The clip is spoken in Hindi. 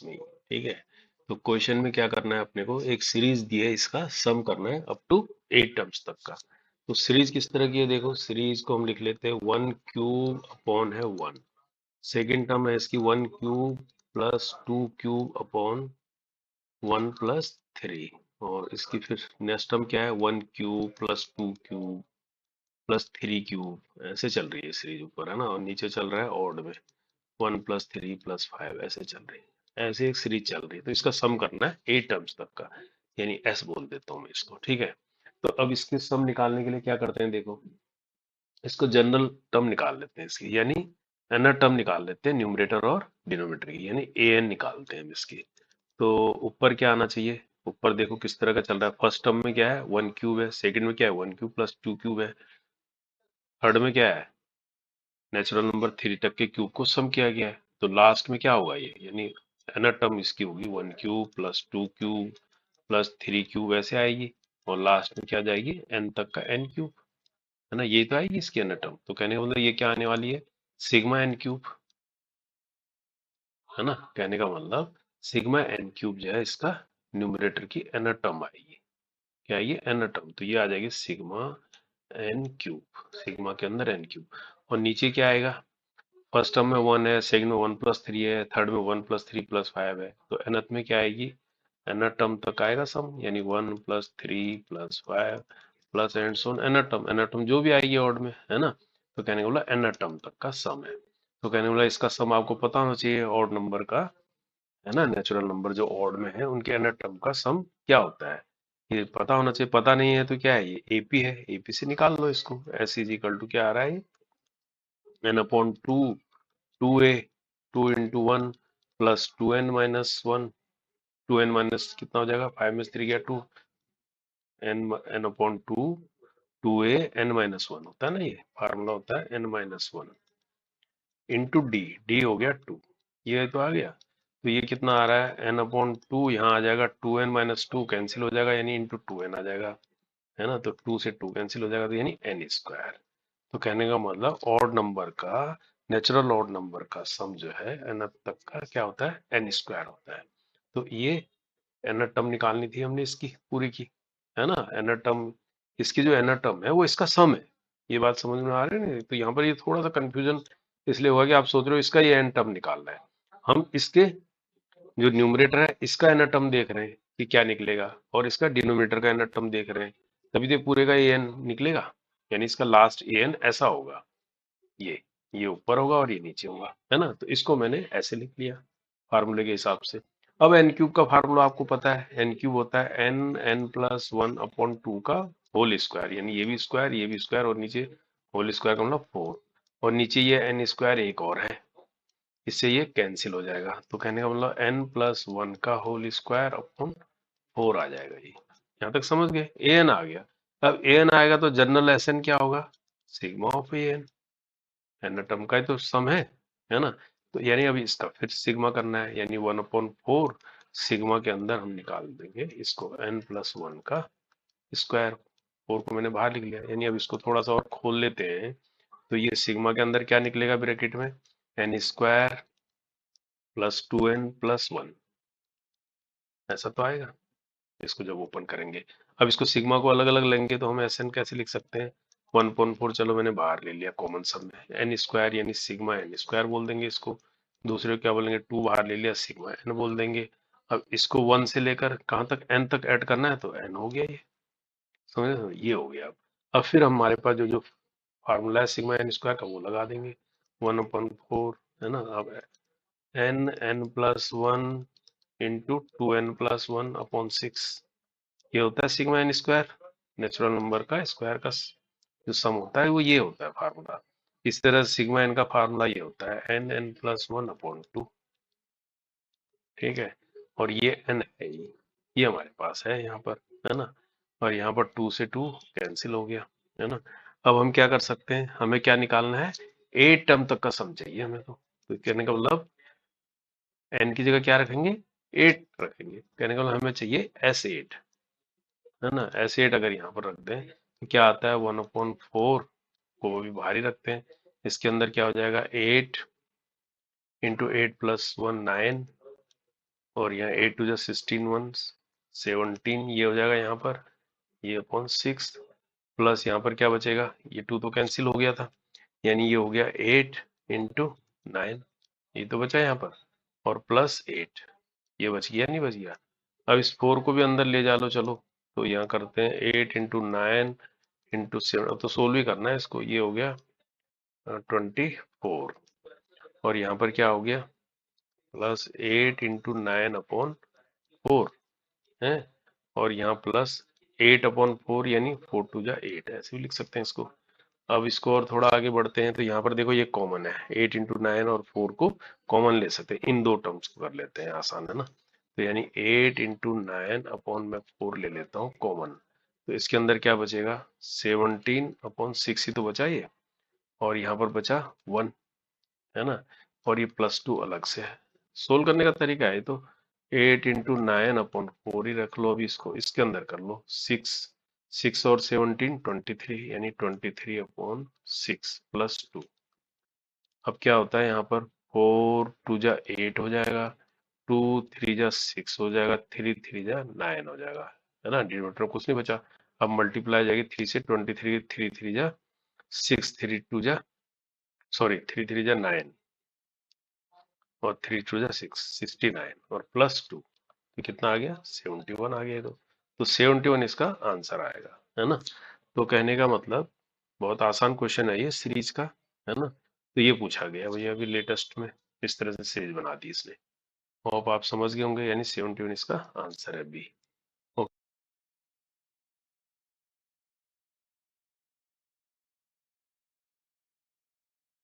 में ही, ठीक है। तो क्वेश्चन में क्या करना है अपने को, एक सीरीज दी है, इसका सम करना है अप टू 8 टर्म्स तक का। तो सीरीज किस तरह की है, देखो सीरीज को हम लिख लेते हैं 1 क्यूब अपॉन है 1। सेकेंड टर्म है इसकी 1 cube plus 2 cube upon 1 plus 3। और इसकी फिर नेक्स्ट टर्म क्या है, 1 cube plus 2 cube plus 3 cube, ऐसे चल रही है सीरीज ऊपर, है ना। और नीचे चल रहा है ऑड में 1 प्लस 3 प्लस 5, ऐसे चल रही है। ऐसे एक सीरीज चल रही है, तो इसका सम करना है 8 टर्म्स तक का, यानी एस बोल देता हूँ मैं इसको, ठीक है। तो अब इसके सम निकालने के लिए क्या करते हैं, देखो इसको जनरल टर्म निकाल लेते हैं इसकी, यानी एनर टर्म निकाल लेते हैं न्यूमरेटर और डिनोमिनेटर की, यानी ए एन निकालते हैं हम इसकी। तो ऊपर क्या आना चाहिए, ऊपर देखो किस तरह का चल रहा है। फर्स्ट टर्म में क्या है, 1 क्यूब है। सेकंड में क्या है, 1 क्यूब प्लस 2 क्यूब है। थर्ड में क्या है, नेचुरल नंबर 3 तक के क्यूब को सम किया गया है। तो लास्ट में क्या होगा ये, यानी एनर टर्म इसकी होगी 1 cube plus 2 cube plus 3 cube, ऐसे आएगी। और लास्ट में क्या जाएगी, एन तक का एन क्यूब, है ना। ये तो आएगी इसकी एनर टर्म। तो कहने का मतलब ये क्या आने वाली है, सिग्मा एन क्यूब, है ना। कहने का मतलब सिग्मा एन क्यूब जो है इसका न्यूमरेटर की एनर टर्म आएगी। क्या है ये, एनर टर्म। तो ये आ जाएगी सिग्मा एन क्यूब, सिग्मा के अंदर एन क्यूब। और नीचे क्या आएगा, फर्स्ट टर्म में 1 है, सेकंड में 1 प्लस 3 है, थर्ड में 1 प्लस 3 प्लस 5 है। तो nth में क्या आएगी, nth टर्म तक आएगा सम, यानी 1 plus 3 plus 5 plus and so nth term, nth term जो भी आएगी ऑड में, है ना। तो कहने का बोला nth टर्म तक का सम है। तो कहने का बोला इसका सम आपको पता होना चाहिए ऑड नंबर का, है ना। नेचुरल नंबर जो ऑड में है उनके nth टर्म का सम क्या होता है, ये पता होना चाहिए। पता नहीं है तो क्या है, ये एपी है, एपी से निकाल लो इसको। एस इज इक्वल टू क्या आ रहा है, n upon two, 2a, 2 into 1 plus 2n-1, 2n- कितना हो जाएगा, 5 में से 3 गया 2, n/2, 2a n-1 होता है ना, ये फार्मूला होता है n-1 इंटू डी, डी हो गया 2, ये तो आ गया। तो ये कितना आ रहा है, n/2, यहाँ आ जाएगा 2n-2 कैंसिल हो जाएगा, यानी इंटू 2n आ जाएगा, है ना। तो 2 से 2 कैंसिल हो जाएगा, तो यानी n स्क्वायर। तो कहने का मतलब ऑड नंबर का, नेचुरल ऑड नंबर का सम जो है एन तक का क्या होता है, एन स्क्वायर होता है। तो ये एन टर्म निकालनी थी हमने इसकी पूरी की, है ना। एन टर्म, इसकी जो एन टर्म है वो इसका सम है। ये बात समझ में आ रही है ना। तो यहाँ पर ये थोड़ा सा कंफ्यूजन इसलिए हुआ कि आप सोच रहे हो इसका ये एन टर्म निकालना है, हम इसके जो न्यूमरेटर है इसका एन टर्म देख रहे हैं कि क्या निकलेगा, और इसका डिनोमिनेटर का एन टर्म देख रहे हैं, तभी तो पूरे का ए एन निकलेगा, यानी इसका लास्ट ए एन ऐसा होगा, ये ऊपर होगा और ये नीचे होगा, है ना। तो इसको मैंने ऐसे लिख लिया फार्मूले के हिसाब से। अब एन क्यूब का फार्मूला आपको पता है, एन क्यूब होता है n+1/2 का होल स्क्वायर, यानी ये भी स्क्वायर, ये भी स्क्वायर, और नीचे होल स्क्वायर का मतलब 4, और नीचे ये एन स्क्वायर एक और है, इससे ये कैंसिल हो जाएगा। तो कहने का मतलब n+1 का होल स्क्वायर अपॉन 4 आ जाएगा। ये यहाँ तक समझ गए, ए एन आ गया। अब ए एन आएगा तो जनरल एस एन क्या होगा, sigma of a n, n term का ही तो सम है ना। तो यानी अभी इसका फिर सिग्मा करना है, यानी 1/4 सिग्मा के अंदर हम निकाल देंगे इसको n+1 का स्क्वायर। 4 को मैंने बाहर लिख लिया, यानी अब इसको थोड़ा सा और खोल लेते हैं। तो ये सिग्मा के अंदर क्या निकलेगा ब्रैकेट में, n² प्लस 2n+1, ऐसा तो आएगा इसको जब ओपन करेंगे। अब इसको सिग्मा को अलग अलग लेंगे तो हम एस एन कैसे लिख सकते हैं, 1/4 चलो मैंने बाहर ले लिया कॉमन सब में, एन स्क्वायर यानी सिग्मा एन स्क्वायर बोल देंगे इसको। दूसरे को क्या बोलेंगे, 2 बाहर ले लिया, सिग्मा एन बोल देंगे। अब इसको 1 से लेकर कहाँ तक, एन तक ऐड करना है, तो एन हो गया ये, समझे, ये हो गया। अब फिर हमारे पास जो जो फार्मूला है सिग्मा एन स्क्वायर का वो लगा देंगे, 1/4, है ना। अब n+1 इंटू 2n+1/6, ये होता है sigma n square, natural number का स्क्वायर का जो सम होता है वो ये होता है फार्मूला। इस तरह सिग्मा एन का फार्मूला ये होता है n+1/2, ठीक है। और ये एन है, ये हमारे पास है यहाँ पर, है ना। और यहाँ पर 2 से 2 कैंसिल हो गया, है ना। अब हम क्या कर सकते हैं, हमें क्या निकालना है, 8 टर्म तक का सम चाहिए हमें। तो कहने का मतलब एन की जगह क्या रखेंगे, 8 रखेंगे। कहने का मतलब हमें चाहिए S8, है ना। S8 अगर यहाँ पर रख दें तो क्या आता है, 1/4 को भी बाहर ही रखते हैं, इसके अंदर क्या हो जाएगा, 8 × 8 + 1 9, और यहाँ 8 टू जा 16 1 17, ये हो जाएगा यहाँ पर, ये अपॉन 6 प्लस यहाँ पर क्या बचेगा, ये 2 तो कैंसिल हो गया था, यानी ये हो गया 8 इंटू 9, ये तो बचा यहाँ पर, और प्लस 8, ये बच गया नहीं बच गया। अब इस 4 को भी अंदर ले जा लो, चलो तो यहाँ करते हैं 8 इंटू 9 इंटू 7, तो सोल्व ही करना है इसको, ये हो गया 24, और यहाँ पर क्या हो गया प्लस 8 इंटू 9 अपॉन 4 है, और यहाँ प्लस 8 अपॉन 4 यानी 4 टू जा 8, ऐसे भी लिख सकते हैं इसको। अब इसको और थोड़ा आगे बढ़ते हैं, तो यहाँ पर देखो ये कॉमन है, 8 इंटू 9 और 4 को कॉमन ले सकते हैं, इन दो टर्म्स को कर लेते हैं, आसान है ना। तो यानी 8 इंटू 9 अपॉन मैं 4 ले लेता हूँ कॉमन, तो इसके अंदर क्या बचेगा 17 अपॉन 6 ही तो बचा ये, और यहाँ पर बचा 1, है ना, और ये +2 अलग से है। सोल्व करने का तरीका है तो 8 इंटू 9 अपॉन 4 ही रख लो, अभी इसको इसके अंदर कर लो, 6 और 17 23, यानी 23 अपॉन 6 +2। अब क्या होता है यहाँ पर, 4 टू जा 8 हो जाएगा, 2 3 जा 6 हो जाएगा, 3 3 जा 9 हो जाएगा, है ना, डिनोमिनेटर में कुछ नहीं बचा। अब मल्टीप्लाई जाएगी 3 से, 23 3 3 जा 6, 3 2 जा सॉरी 3 3 जा 9, और 3 2 जा 6 69, और +2, तो कितना आ गया 71 आ गया। तो 71 इसका आंसर आएगा, है ना। तो कहने का मतलब बहुत आसान क्वेश्चन है ये सीरीज का, है ना। तो ये पूछा गया भैया अभी लेटेस्ट में, इस तरह से सीरीज बना दी इसने। होप आप समझ गए होंगे, यानी 71 इसका आंसर है बी।